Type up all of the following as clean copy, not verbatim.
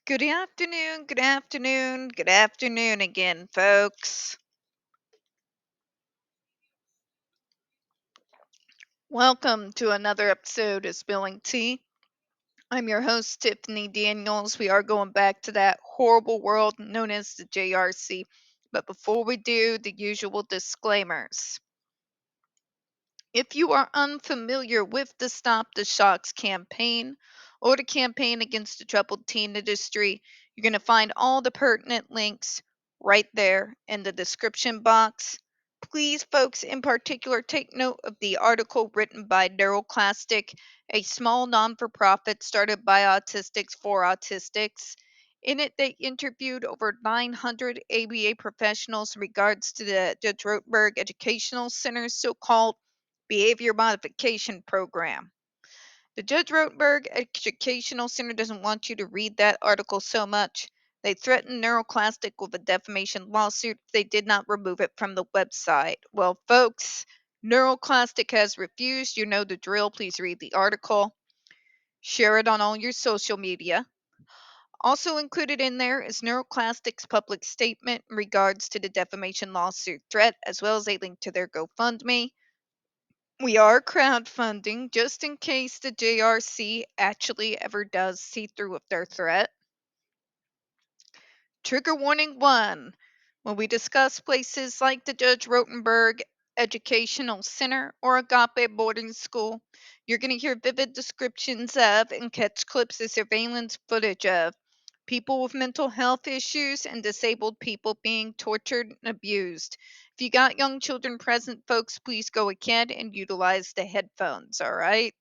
Good afternoon, good afternoon, good afternoon again, folks. Welcome to another episode of Spilling Tea. I'm your host, Tiffany Daniels. We are going back to that horrible world known as the JRC. But before we do, the usual disclaimers. If you are unfamiliar with the Stop the Shocks campaign or the campaign against the troubled teen industry, you're going to find all the pertinent links right there in the description box. Please, folks, in particular, take note of the article written by NeuroClastic, a small non for profit started by autistics for autistics. In it, they interviewed over 900 ABA professionals in regards to the Judge Rotenberg Educational Center's so called behavior modification program. The Judge Rotenberg Educational Center doesn't want you to read that article so much. They threatened NeuroClastic with a defamation lawsuit if they did not remove it from the website. Well, folks, NeuroClastic has refused. You know the drill. Please read the article. Share it on all your social media. Also included in there is NeuroClastic's public statement in regards to the defamation lawsuit threat, as well as a link to their GoFundMe. We are crowdfunding just in case the JRC actually ever does see through with their threat. Trigger warning 1. When we discuss places like the Judge Rotenberg Educational Center or Agape Boarding School, you're going to hear vivid descriptions of and catch clips of surveillance footage of people with mental health issues and disabled people being tortured and abused. If you got young children present, folks, please go ahead and utilize the headphones, all right?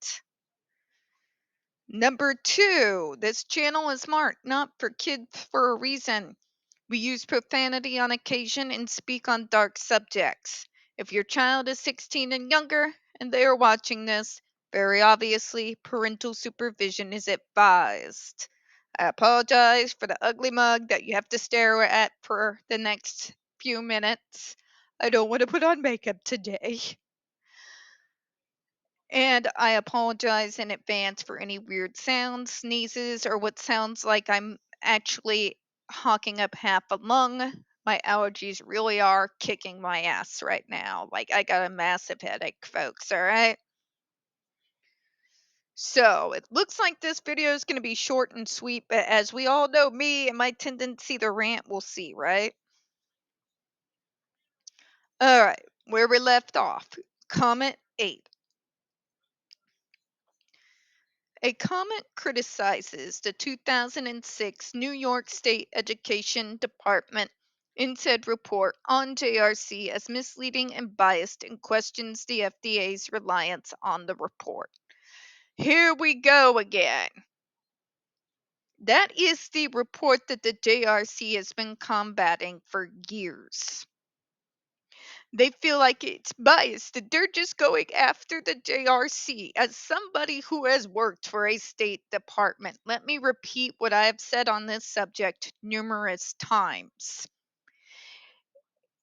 Number 2, this channel is marked not for kids for a reason. We use profanity on occasion and speak on dark subjects. If your child is 16 and younger and they are watching this, very obviously parental supervision is advised. I apologize for the ugly mug that you have to stare at for the next few minutes. I don't want to put on makeup today. And I apologize in advance for any weird sounds, sneezes, or what sounds like I'm actually hawking up half a lung. My allergies really are kicking my ass right now. Like, I got a massive headache, folks, all right? So, it looks like this video is going to be short and sweet, but as we all know, me and my tendency to rant, we'll see, right? All right, where we left off. Comment 8. A comment criticizes the 2006 New York State Education Department in said report on JRC as misleading and biased and questions the FDA's reliance on the report. Here we go again. That is the report that the JRC has been combating for years. They feel like it's biased, that they're just going after the JRC. As somebody who has worked for a state department, let me repeat what I have said on this subject numerous times.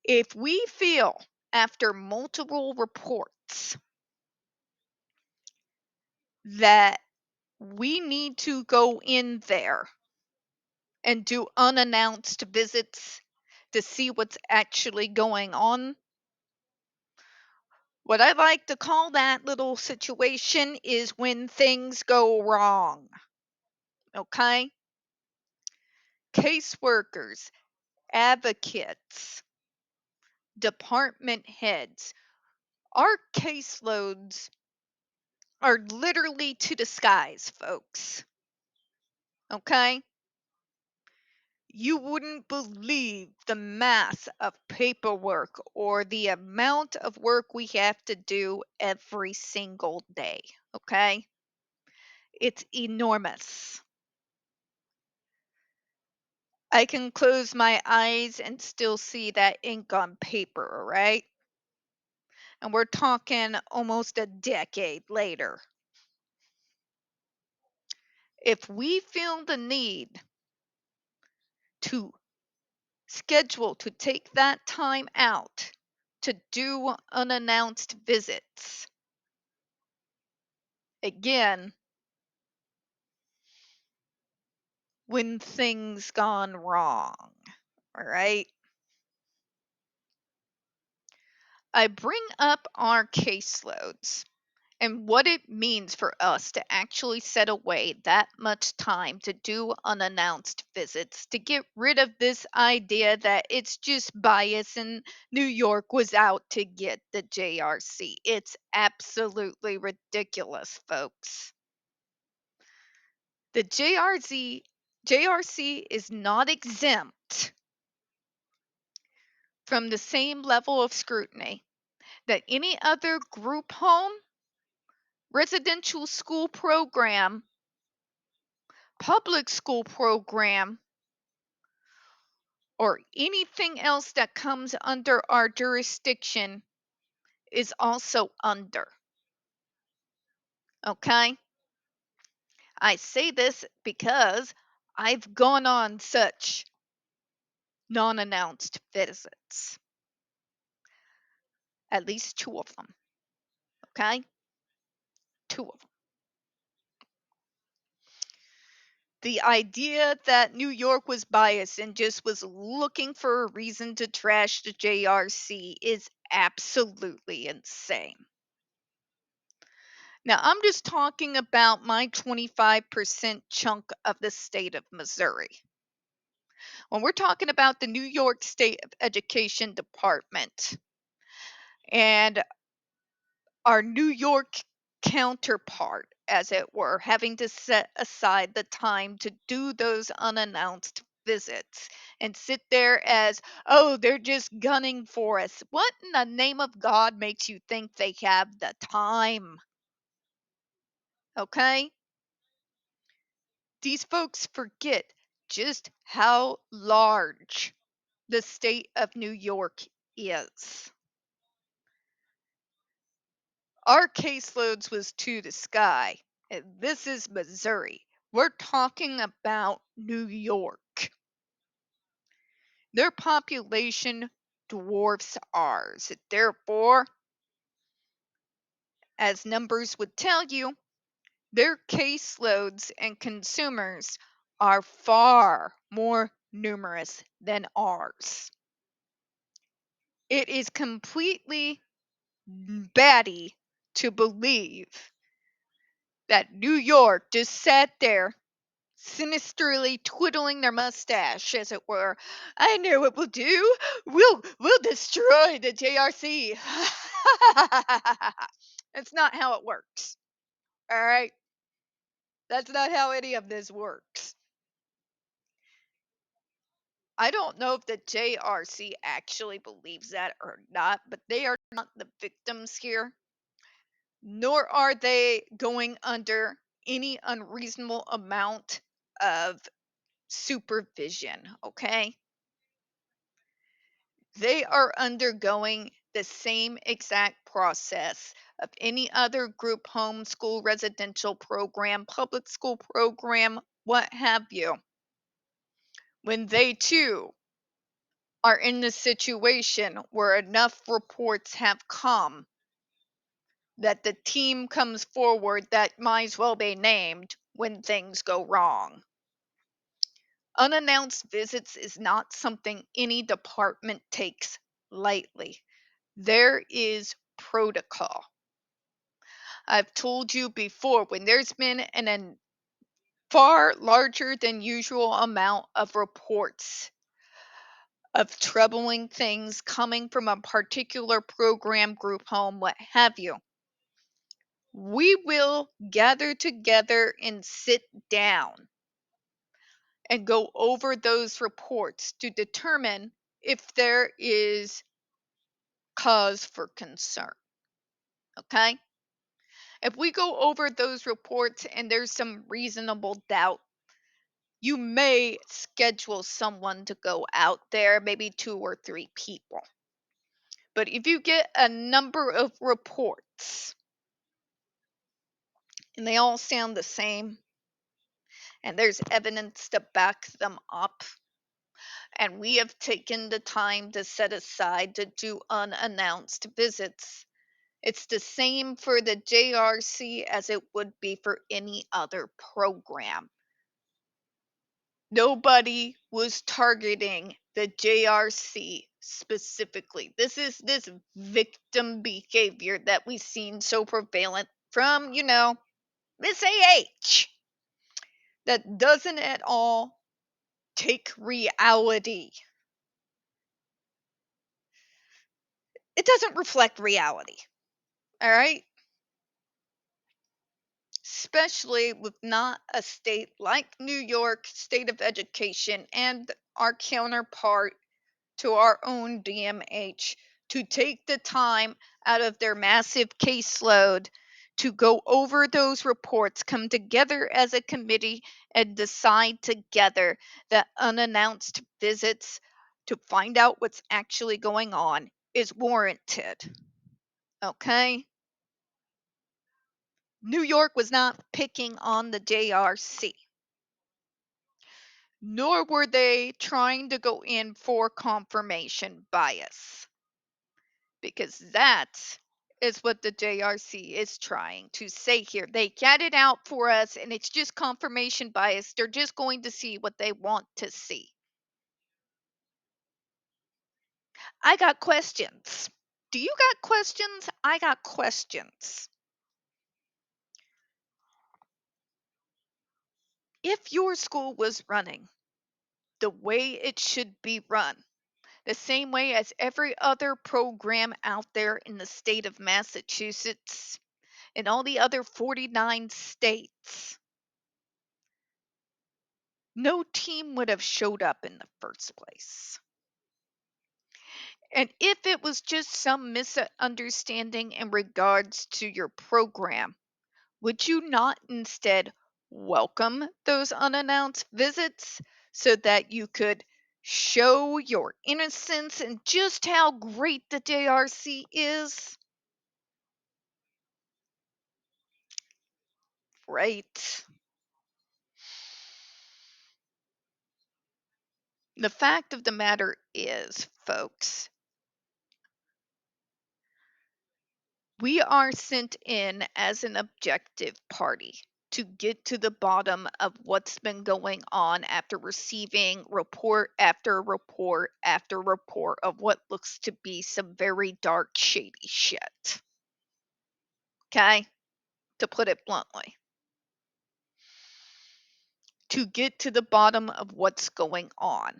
If we feel after multiple reports that we need to go in there and do unannounced visits to see what's actually going on, what I like to call that little situation is when things go wrong. Okay? Caseworkers, advocates, department heads, our caseloads are literally to the skies, folks. Okay? You wouldn't believe the mass of paperwork or the amount of work we have to do every single day. Okay? It's enormous. I can close my eyes and still see that ink on paper, right? And we're talking almost a decade later. If we feel the need to schedule to take that time out to do unannounced visits, again, when things gone wrong. All right. I bring up our caseloads and what it means for us to actually set away that much time to do unannounced visits to get rid of this idea that it's just bias and New York was out to get the JRC. It's absolutely ridiculous, folks. The JRC is not exempt from the same level of scrutiny that any other group home, residential school program, public school program, or anything else that comes under our jurisdiction is also under. Okay? I say this because I've gone on such non announced visits, at least two of them. Okay? Two of them. The idea that New York was biased and just was looking for a reason to trash the JRC is absolutely insane. Now, I'm just talking about my 25% chunk of the state of Missouri. When we're talking about the New York State Education Department and our New York counterpart, as it were, having to set aside the time to do those unannounced visits and sit there as, oh, they're just gunning for us. What in the name of God makes you think they have the time? Okay? These folks forget just how large the state of New York is. Our caseloads was to the sky. And this is Missouri. We're talking about New York. Their population dwarfs ours. Therefore, as numbers would tell you, their caseloads and consumers are far more numerous than ours. It is completely batty to believe that New York just sat there sinisterly twiddling their mustache, as it were. I know what we'll do. We'll destroy the JRC. That's not how it works. All right? That's not how any of this works. I don't know if the JRC actually believes that or not, but they are not the victims here, nor are they going under any unreasonable amount of supervision, okay? They are undergoing the same exact process of any other group home, school, residential program, public school program, what have you. When they too are in the situation where enough reports have come that the team comes forward that might as well be named when things go wrong. Unannounced visits is not something any department takes lightly. There is protocol. I've told you before, when there's been a far larger than usual amount of reports of troubling things coming from a particular program, group home, what have you, we will gather together and sit down and go over those reports to determine if there is cause for concern. Okay? If we go over those reports and there's some reasonable doubt, you may schedule someone to go out there, maybe 2 or 3 people. But if you get a number of reports and they all sound the same, and there's evidence to back them up, and we have taken the time to set aside to do unannounced visits, it's the same for the JRC as it would be for any other program. Nobody was targeting the JRC specifically. This is this victim behavior that we've seen so prevalent from, Miss AH, that doesn't at all take reality. It doesn't reflect reality. All right? Especially with not a state like New York State of Education and our counterpart to our own DMH to take the time out of their massive caseload to go over those reports, come together as a committee, and decide together that unannounced visits to find out what's actually going on is warranted. Okay? New York was not picking on the JRC, nor were they trying to go in for confirmation bias, because that is what the JRC is trying to say here. They get it out for us, and it's just confirmation bias. They're just going to see what they want to see. I got questions. Do you got questions? I got questions. If your school was running the way it should be run, the same way as every other program out there in the state of Massachusetts and all the other 49 states, no team would have showed up in the first place. And if it was just some misunderstanding in regards to your program, would you not instead welcome those unannounced visits so that you could show your innocence and just how great the JRC is? Right. The fact of the matter is, folks, we are sent in as an objective party to get to the bottom of what's been going on after receiving report after report after report of what looks to be some very dark, shady shit. Okay? To put it bluntly. To get to the bottom of what's going on.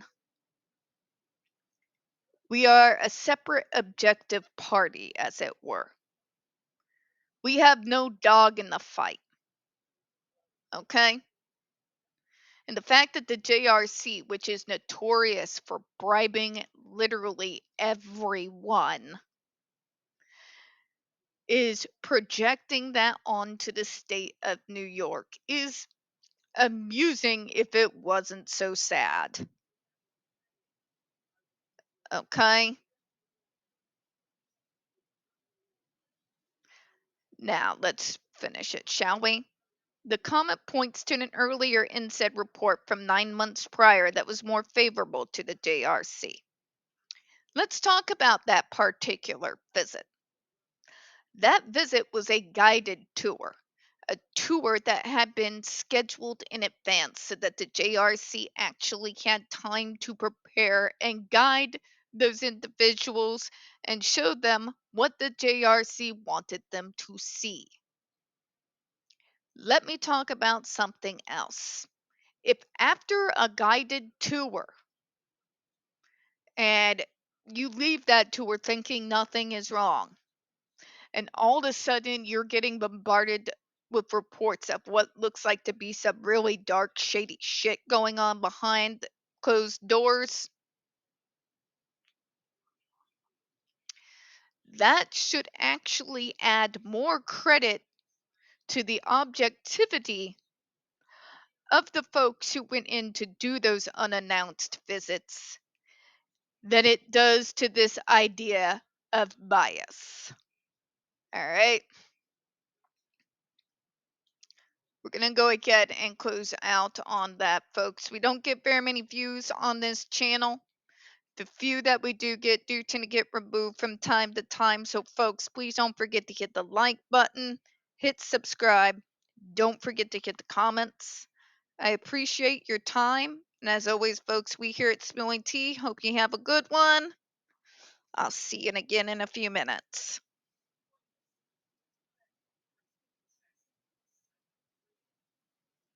We are a separate objective party, as it were. We have no dog in the fight. Okay? And the fact that the JRC, which is notorious for bribing literally everyone, is projecting that onto the state of New York is amusing if it wasn't so sad. Okay? Now, let's finish it, shall we? The comment points to an earlier NSAID report from 9 months prior that was more favorable to the JRC. Let's talk about that particular visit. That visit was a guided tour, a tour that had been scheduled in advance so that the JRC actually had time to prepare and guide those individuals and show them what the JRC wanted them to see. Let me talk about something else. If after a guided tour and you leave that tour thinking nothing is wrong, and all of a sudden you're getting bombarded with reports of what looks like to be some really dark, shady shit going on behind closed doors, that should actually add more credit to the objectivity of the folks who went in to do those unannounced visits than it does to this idea of bias. All right. We're going to go ahead and close out on that, folks. We don't get very many views on this channel. The few that we do get do tend to get removed from time to time. So, folks, please don't forget to hit the like button, hit subscribe. Don't forget to hit the comments. I appreciate your time And as always, folks, we here at Spilling Tea hope you have a good one. I'll see you again in a few minutes.